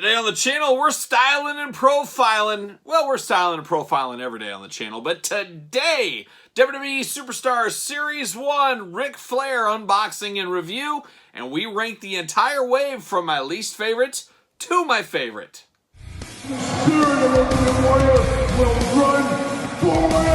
Today on the channel, we're styling and profiling. Well, we're styling and profiling every day on the channel, but today, WWE Superstar Series 1 Ric Flair unboxing and review, and we rank the entire wave from my least favorite to my favorite. The spirit of Ultimate Warrior will run forever!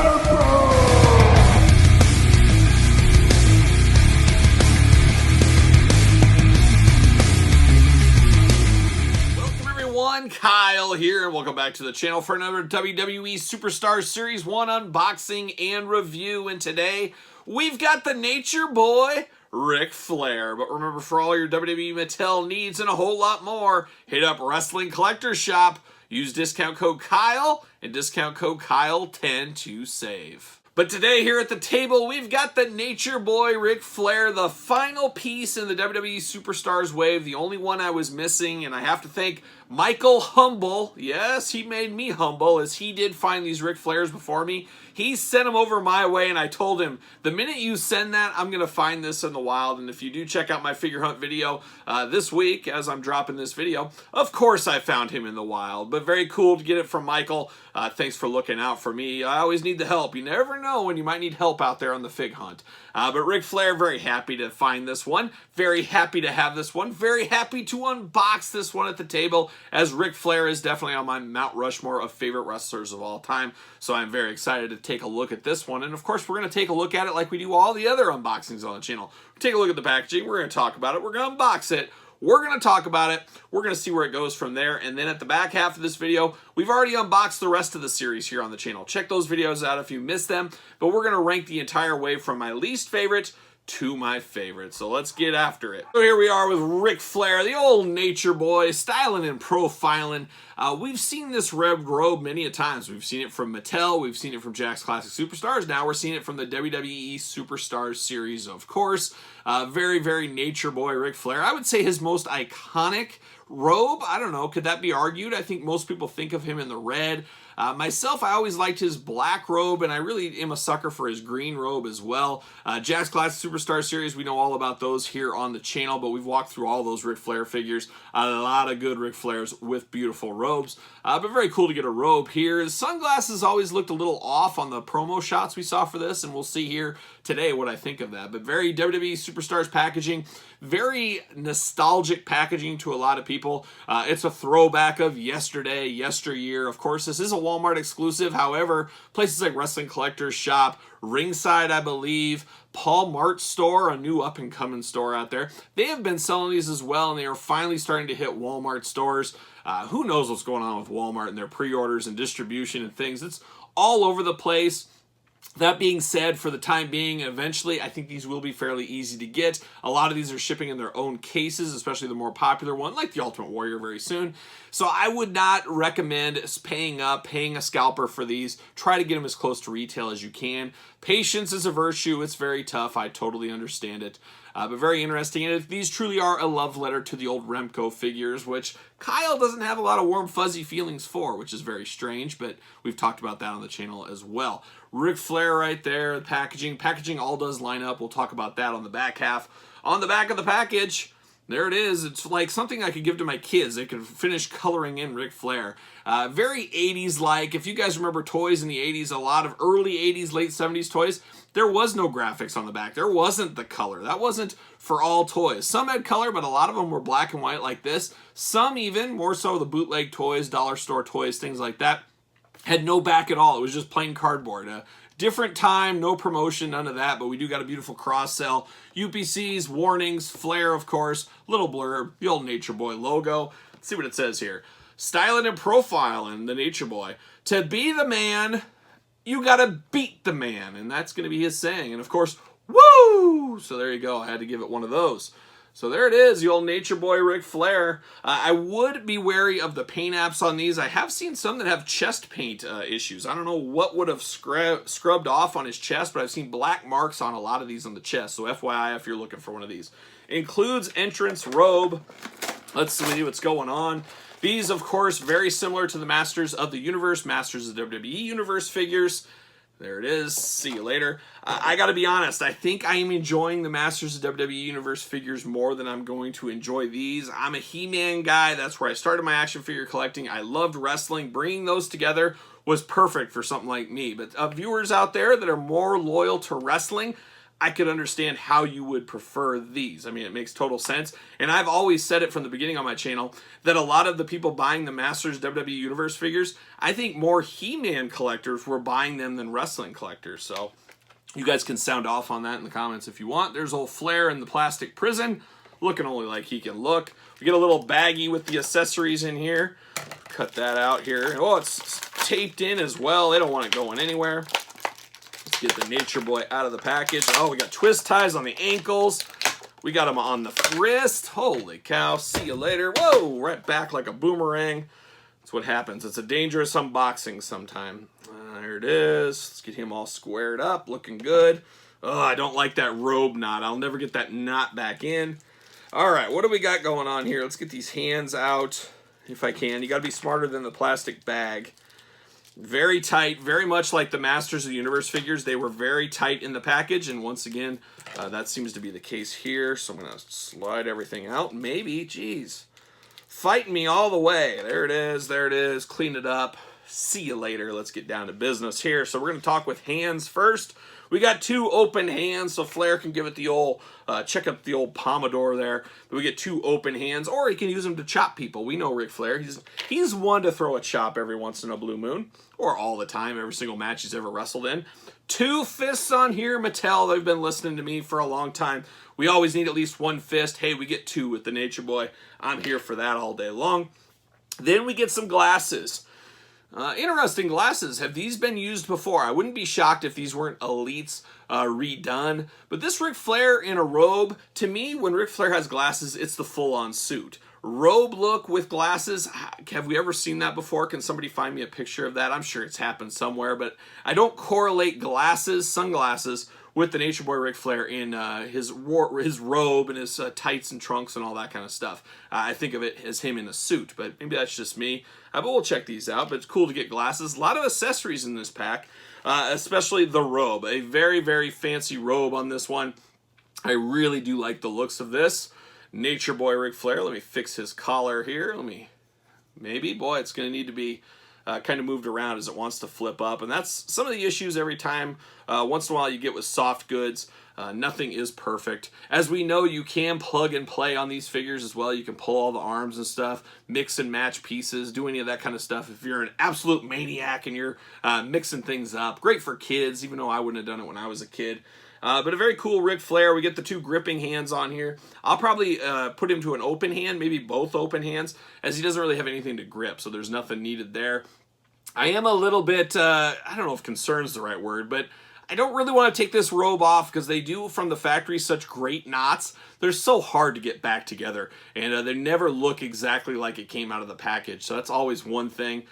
Kyle here, and welcome back to the channel for another WWE Superstar Series 1 unboxing and review. And today, we've got the Nature Boy, Ric Flair. But remember, for all your WWE Mattel needs and a whole lot more, hit up Wrestling Collector's Shop, use discount code Kyle, and discount code Kyle10 to save. But today here at the table, we've got the Nature Boy, Ric Flair, the final piece in the WWE Superstars wave, the only one I was missing, and I have to thank Michael Humble. Yes, he made me humble, as he did find these Ric Flairs before me. He sent them over my way, and I told him, the minute you send that, I'm going to find this in the wild. And if you do check out my figure hunt video this week, as I'm dropping this video, of course I found him in the wild. But very cool to get it from Michael. Thanks for looking out for me. I always need the help. You never know when you might need help out there on the fig hunt. But Ric Flair, very happy to find this one. Very happy to have this one. Very happy to unbox this one at the table, as Ric Flair is definitely on my Mount Rushmore of favorite wrestlers of all time. So I'm very excited to take a look at this one. And of course, we're going to take a look at it like we do all the other unboxings on the channel. Take a look at the packaging. We're going to talk about it. We're going to unbox it. We're going to talk about it. We're going to see where it goes from there. And then at the back half of this video, we've already unboxed the rest of the series here on the channel. Check those videos out if you missed them. But we're going to rank the entire wave from my least favorite to my favorite. So let's get after it. So here we are with Ric Flair, the old Nature Boy, styling and profiling. We've seen this red robe many a times. We've seen it from Mattel. We've seen it from Jack's Classic Superstars. Now we're seeing it from the WWE Superstars series, of course. Very, very Nature Boy Ric Flair. I would say his most iconic robe. I don't know, could that be argued? I think most people think of him in the red. Myself, I always liked his black robe, and I really am a sucker for his green robe as well. Jack's Classic Superstar Series, we know all about those here on the channel, but we've walked through all those Ric Flair figures. A lot of good Ric Flairs with beautiful robes. But very cool to get a robe here. His sunglasses always looked a little off on the promo shots we saw for this, and we'll see here today what I think of that. But very WWE Superstars packaging, very nostalgic packaging to a lot of people. It's a throwback of yesterday, yesteryear. Of course, this is a Walmart exclusive. However, places like Wrestling Collector's Shop, Ringside, I believe, Paul Mart store, a new up-and-coming store out there, they have been selling these as well, and they are finally starting to hit Walmart stores. Who knows what's going on with Walmart and their pre-orders and distribution and things. It's all over the place. That being said, for the time being, eventually, I think these will be fairly easy to get. A lot of these are shipping in their own cases, especially the more popular one, like the Ultimate Warrior, very soon. So I would not recommend paying a scalper for these. Try to get them as close to retail as you can. Patience is a virtue. It's very tough. I totally understand it. But very interesting. And these truly are a love letter to the old Remco figures, which Kyle doesn't have a lot of warm, fuzzy feelings for, which is very strange, but we've talked about that on the channel as well. Ric Flair right there, the packaging. Packaging all does line up. We'll talk about that on the back half. On the back of the package, there it is. It's like something I could give to my kids. They could finish coloring in Ric Flair. Very 80s-like. If you guys remember toys in the 80s, a lot of early 80s, late 70s toys, there was no graphics on the back. There wasn't the color. That wasn't for all toys. Some had color, but a lot of them were black and white like this. Some even, more so the bootleg toys, dollar store toys, things like that, had no back at all. It was just plain cardboard. Different time, no promotion, none of that, but we do got a beautiful cross-sell. UPCs, warnings, Flair, of course, little blurb, the old Nature Boy logo. Let's see what it says here. Styling and profiling the Nature Boy. To be the man, you gotta beat the man, and that's gonna be his saying. And of course, woo! So there you go, I had to give it one of those. So there it is, the old Nature Boy Ric Flair. I would be wary of the paint apps on these. I have seen some that have chest paint issues. I don't know what would have scrubbed off on his chest, but I've seen black marks on a lot of these on the chest. So FYI if you're looking for one of these. Includes entrance robe. Let's see what's going on. These, of course, very similar to the Masters of the Universe, Masters of the WWE Universe figures. There it is. See you later. I got to be honest. I think I am enjoying the Masters of WWE Universe figures more than I'm going to enjoy these. I'm a He-Man guy. That's where I started my action figure collecting. I loved wrestling. Bringing those together was perfect for something like me. But viewers out there that are more loyal to wrestling, I could understand how you would prefer these. I mean, it makes total sense. And I've always said it from the beginning on my channel that a lot of the people buying the Masters WWE Universe figures, I think more He-Man collectors were buying them than wrestling collectors. So you guys can sound off on that in the comments if you want. There's old Flair in the plastic prison, looking only like he can look. We get a little baggie with the accessories in here. Cut that out here. Oh, it's taped in as well. They don't want it going anywhere. Let's get the Nature Boy out of the package. Oh, we got twist ties on the ankles. We got them on the wrist. Holy cow. See you later. Whoa, right back like a boomerang. That's what happens. It's a dangerous unboxing sometime. There it is. Let's get him all squared up. Looking good. Oh, I don't like that robe knot. I'll never get that knot back in. All right, what do we got going on here? Let's get these hands out if I can. You got to be smarter than the plastic bag. Very tight, very much like the Masters of the Universe figures. They were very tight in the package, and once again, that seems to be the case here. So I'm going to slide everything out. Maybe, geez. Fighting me all the way. There it is, there it is. Clean it up. See you later. Let's get down to business here. So we're going to talk with hands first. We got two open hands, so Flair can give it the old, check up the old Pomodoro there. But we get two open hands, or he can use them to chop people. We know Ric Flair. He's one to throw a chop every once in a blue moon, or all the time, every single match he's ever wrestled in. Two fists on here, Mattel. They've been listening to me for a long time. We always need at least one fist. Hey, we get two with the Nature Boy. I'm here for that all day long. Then we get some glasses. Interesting glasses. Have these been used before? I wouldn't be shocked if these weren't Elites redone. But this Ric Flair in a robe, to me, when Ric Flair has glasses, it's the full-on suit. Robe look with glasses, have we ever seen that before? Can somebody find me a picture of that? I'm sure it's happened somewhere, but I don't correlate glasses, sunglasses, with the Nature Boy Ric Flair in his robe and his tights and trunks and all that kind of stuff. I think of it as him in a suit, but maybe that's just me. But we'll check these out, but it's cool to get glasses. A lot of accessories in this pack, especially the robe. A very, very fancy robe on this one. I really do like the looks of this. Nature Boy Ric Flair. Let me fix his collar here. Boy, it's going to need to be kind of moved around as it wants to flip up. And that's some of the issues every time, once in a while, you get with soft goods. Nothing is perfect. As we know, you can plug and play on these figures as well. You can pull all the arms and stuff, mix and match pieces, do any of that kind of stuff. If you're an absolute maniac and you're mixing things up, great for kids, even though I wouldn't have done it when I was a kid. But a very cool Ric Flair. We get the two gripping hands on here. I'll probably put him to an open hand, maybe both open hands, as he doesn't really have anything to grip, so there's nothing needed there. I am a little bit, I don't know if concern's the right word, but I don't really want to take this robe off because they do, from the factory, such great knots. They're so hard to get back together, and they never look exactly like it came out of the package, so that's always one thing.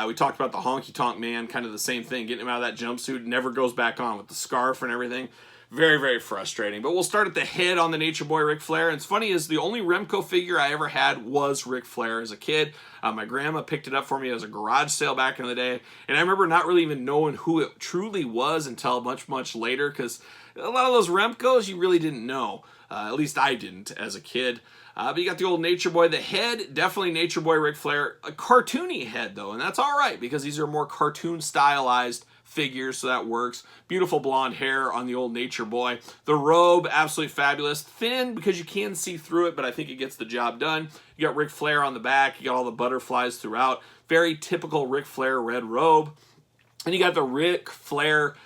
We talked about the Honky Tonk Man, kind of the same thing. Getting him out of that jumpsuit, never goes back on with the scarf and everything. Very, very frustrating. But we'll start at the head on the Nature Boy Ric Flair. And it's funny is the only Remco figure I ever had was Ric Flair as a kid. My grandma picked it up for me as a garage sale back in the day. And I remember not really even knowing who it truly was until much, much later. Because a lot of those Remcos you really didn't know. At least I didn't as a kid. But you got the old Nature Boy. The head, definitely Nature Boy Ric Flair. A cartoony head, though. And that's all right because these are more cartoon stylized figures, so that works. Beautiful blonde hair on the old Nature Boy. The robe, absolutely fabulous. Thin because you can see through it, but I think it gets the job done. You got Ric Flair on the back. You got all the butterflies throughout. Very typical Ric Flair red robe. And you got the Ric Flair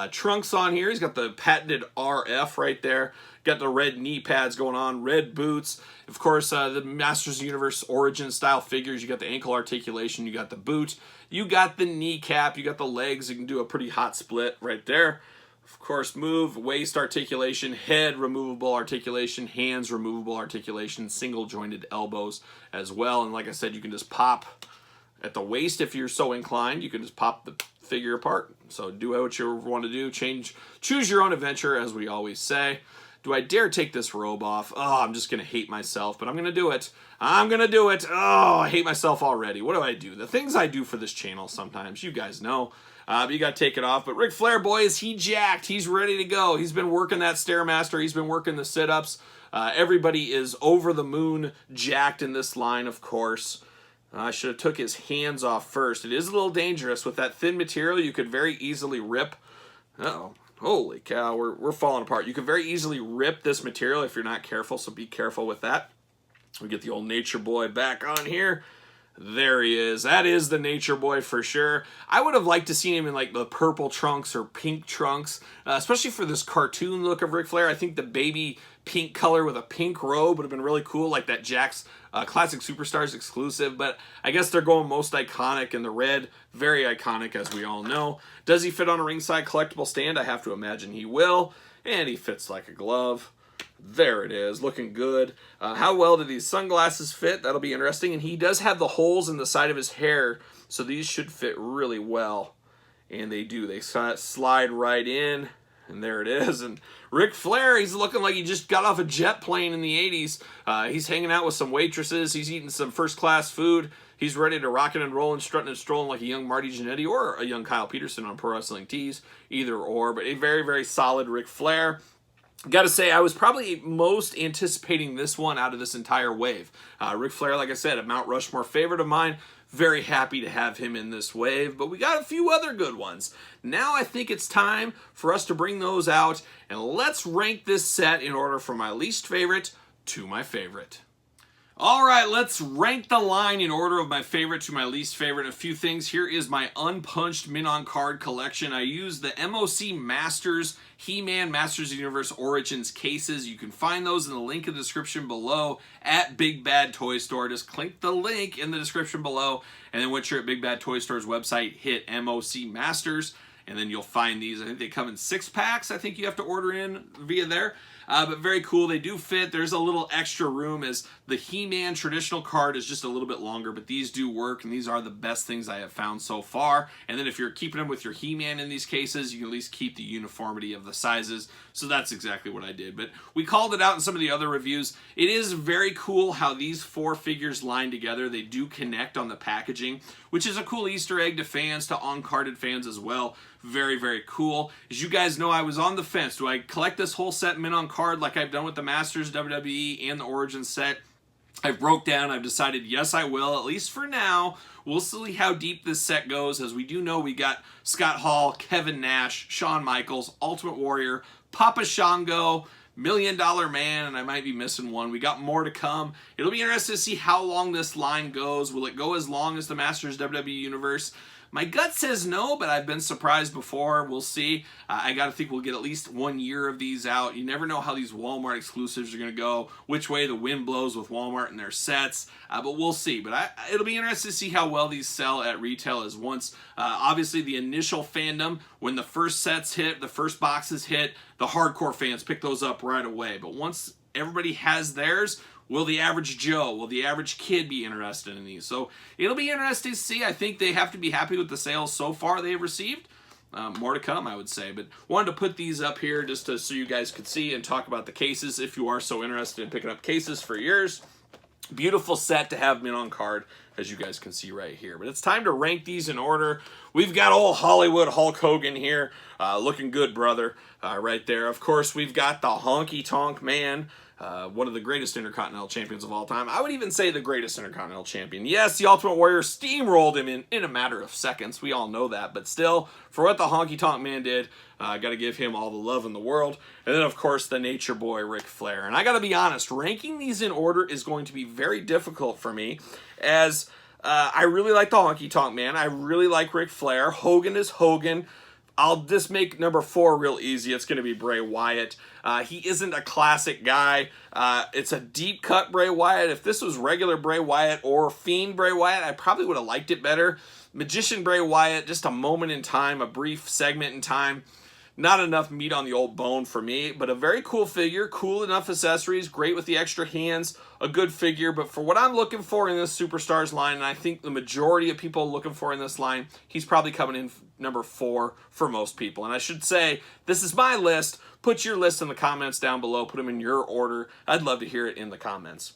trunks on here. He's got the patented RF right there. Got the red knee pads going on, red boots. Of course, the Masters of the Universe origin style figures. You got the ankle articulation. You got the boot. You got the kneecap. You got the legs. You can do a pretty hot split right there. Of course, move, waist articulation, head removable articulation, hands removable articulation, single jointed elbows as well. And like I said, you can just pop at the waist if you're so inclined. You can just pop the figure apart. So do what you want to do. Choose your own adventure, as we always say. Do I dare take this robe off? Oh, I'm just going to hate myself, but I'm going to do it. I'm going to do it. Oh, I hate myself already. What do I do? The things I do for this channel sometimes, you guys know. But you got to take it off. But Ric Flair, boys, he jacked. He's ready to go. He's been working that Stairmaster. He's been working the sit-ups. Everybody is over the moon jacked in this line, of course. I should have took his hands off first. It is a little dangerous. With that thin material, you could very easily rip. Uh-oh. Holy cow, we're falling apart. You could very easily rip this material if you're not careful, so be careful with that. We get the old Nature Boy back on here. There he is. That is the Nature Boy for sure. I would have liked to see him in like the purple trunks or pink trunks, especially for this cartoon look of Ric Flair. I think the baby pink color with a pink robe would have been really cool, like that Jack's Classic Superstars exclusive, but I guess they're going most iconic in the red. Very iconic, as we all know. Does he fit on a ringside collectible stand? I have to imagine he will, and he fits like a glove. There it is, looking good. How well do these sunglasses fit? That'll be interesting. And he does have the holes in the side of his hair, so these should fit really well. And they do. They slide right in, and there it is. And Ric Flair, he's looking like he just got off a jet plane in the 80s. He's hanging out with some waitresses. He's eating some first-class food. He's ready to rock and roll and strutting and strolling like a young Marty Jannetty or a young Kyle Peterson on Pro Wrestling Tees. Either or, but a very, very solid Ric Flair. Got to say, I was probably most anticipating this one out of this entire wave. Ric Flair, like I said, a Mount Rushmore favorite of mine. Very happy to have him in this wave, but we got a few other good ones. Now I think it's time for us to bring those out, and let's rank this set in order from my least favorite to my favorite. All right, let's rank the line in order of my favorite to my least favorite. A few things. Here is my unpunched Min on Card collection. I use the MOC Masters He-Man Masters of the Universe Origins cases. You can find those in the link in the description below at Big Bad Toy Store. Just click the link in the description below, and then once you're at Big Bad Toy Store's website, hit MOC Masters, and then you'll find these. I think they come in 6-packs. I think you have to order in via there. But very cool. They do fit. There's a little extra room as the He-Man traditional card is just a little bit longer, but these do work, and these are the best things I have found so far. And then if you're keeping them with your He-Man in these cases, you can at least keep the uniformity of the sizes. So that's exactly what I did. But we called it out in some of the other reviews. It is very cool how these 4 figures line together. They do connect on the packaging, which is a cool Easter egg to fans, to on-carded fans as well. Very, very cool. As you guys know, I was on the fence. Do I collect this whole set Min on Card like I've done with the Masters, WWE, and the Origins set? I broke down. I've decided, yes, I will, at least for now. We'll see how deep this set goes. As we do know, we got Scott Hall, Kevin Nash, Shawn Michaels, Ultimate Warrior, Papa Shango, $1 Million Man, and I might be missing one. We got more to come. It'll be interesting to see how long this line goes. Will it go as long as the Masters WWE Universe? My gut says no, but I've been surprised before. We'll see. I got to think we'll get at least 1 year of these out. You never know how these Walmart exclusives are going to go, which way the wind blows with Walmart and their sets, but we'll see. But it'll be interesting to see how well these sell at retail as once, obviously, the initial fandom, when the first sets hit, the first boxes hit, the hardcore fans pick those up right away. But once everybody has theirs, will the average Joe, will the average kid be interested in these? So it'll be interesting to see. I think they have to be happy with the sales so far they've received. More to come, I would say. But wanted to put these up here just so you guys could see and talk about the cases if you are so interested in picking up cases for yours. Beautiful set to have Min on Card, as you guys can see right here. But it's time to rank these in order. We've got old Hollywood Hulk Hogan here. Looking good, brother, right there. Of course, we've got the Honky Tonk Man. One of the greatest Intercontinental Champions of all time. I would even say the greatest Intercontinental Champion. Yes, the Ultimate Warrior steamrolled him in a matter of seconds. We all know that. But still, for what the Honky Tonk Man did, I got to give him all the love in the world. And then, of course, the Nature Boy, Ric Flair. And I got to be honest, ranking these in order is going to be very difficult for me, as I really like the Honky Tonk Man. I really like Ric Flair. Hogan is Hogan. I'll just make number 4 real easy. It's going to be Bray Wyatt. He isn't a classic guy. It's a deep cut Bray Wyatt. If this was regular Bray Wyatt or Fiend Bray Wyatt, I probably would have liked it better. Magician Bray Wyatt, just a moment in time, a brief segment in time. not enough meat on the old bone for me, but a very cool figure, cool enough accessories, great with the extra hands, a good figure. But for what I'm looking for in this Superstars line, and I think the majority of people are looking for in this line, he's probably coming in number 4 for most people. And I should say, this is my list. Put your list in the comments down below. Put them in your order. I'd love to hear it in the comments.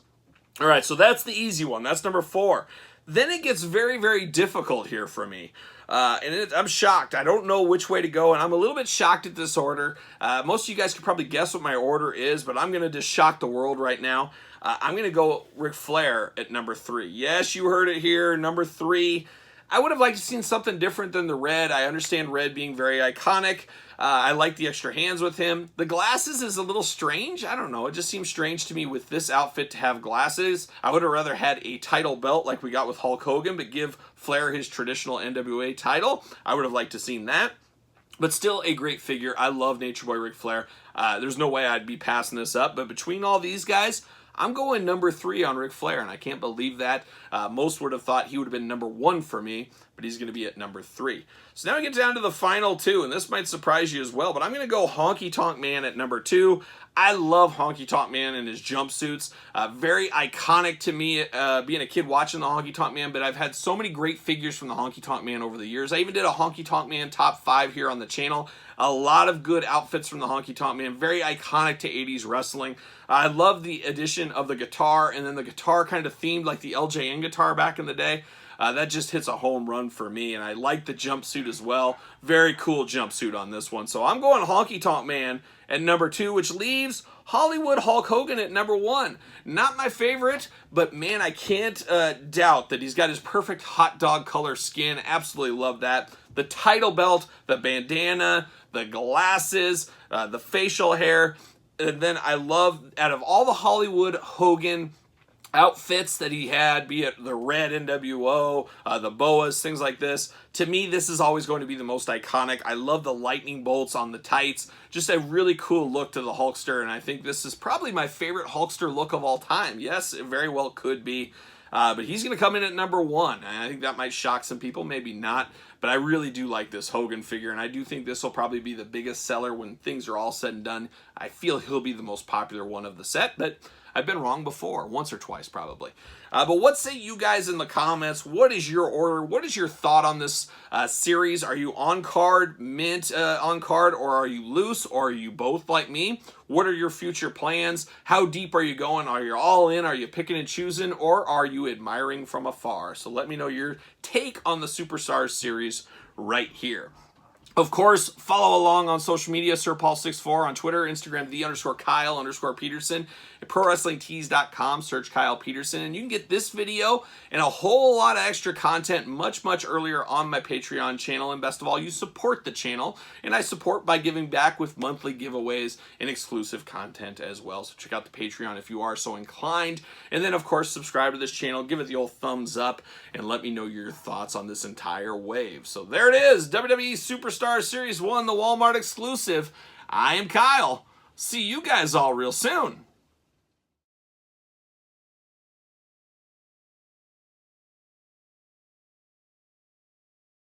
All right, so that's the easy one. That's number 4. Then it gets very, very difficult here for me. I'm shocked. I don't know which way to go, and I'm a little bit shocked at this order. Most of you guys could probably guess what my order is, but I'm going to just shock the world right now. I'm going to go Ric Flair at number 3. Yes, you heard it here, number 3. I would have liked to seen something different than the red. I understand red being very iconic. I like the extra hands with him. The glasses is a little strange. I don't know. It just seems strange to me with this outfit to have glasses. I would have rather had a title belt like we got with Hulk Hogan, but give Flair his traditional NWA title. I would have liked to seen that. But still a great figure. I love Nature Boy Ric Flair. There's no way I'd be passing this up. But between all these guys, I'm going number 3 on Ric Flair, and I can't believe that. Most would have thought he would have been number 1 for me, but he's going to be at number 3. So now we get down to the final 2, and this might surprise you as well, but I'm going to go Honky Tonk Man at number 2. I love Honky Tonk Man and his jumpsuits. Very iconic to me, being a kid watching the Honky Tonk Man, but I've had so many great figures from the Honky Tonk Man over the years. I even did a Honky Tonk Man top 5 here on the channel. A lot of good outfits from the Honky Tonk Man. Very iconic to 80s wrestling. I love the addition of the guitar, and then the guitar kind of themed like the LJN guitar back in the day. That just hits a home run for me, and I like the jumpsuit as well. Very cool jumpsuit on this one. So I'm going Honky Tonk Man at number 2, which leaves Hollywood Hulk Hogan at number 1. Not my favorite, but man, I can't doubt that he's got his perfect hot dog color skin. Absolutely love that. The title belt, the bandana, the glasses, the facial hair. And then I love, out of all the Hollywood Hogan outfits that he had, be it the red NWO, the boas, things like this, to me, this is always going to be the most iconic. I love the lightning bolts on the tights. Just a really cool look to the Hulkster, and I think this is probably my favorite Hulkster look of all time. Yes, it very well could be. But he's going to come in at number 1. And I think that might shock some people, maybe not. But I really do like this Hogan figure, and I do think this will probably be the biggest seller when things are all said and done. I feel he'll be the most popular one of the set, but I've been wrong before, once or twice probably. But what say you guys in the comments? What is your order? What is your thought on this series? Are you on card, mint on card, or are you loose, or are you both like me? What are your future plans? How deep are you going? Are you all in? Are you picking and choosing, or are you admiring from afar? So let me know your take on the Superstars series right here. Of course, follow along on social media, SirPaul64 on Twitter, Instagram, _Kyle_Peterson, at ProWrestlingTees.com, search Kyle Peterson, and you can get this video and a whole lot of extra content much, much earlier on my Patreon channel, and best of all, you support the channel, and I support by giving back with monthly giveaways and exclusive content as well, so check out the Patreon if you are so inclined, and then, of course, subscribe to this channel, give it the old thumbs up, and let me know your thoughts on this entire wave. So there it is, WWE Superstar Series 1, the Walmart exclusive. I am Kyle. See you guys all real soon.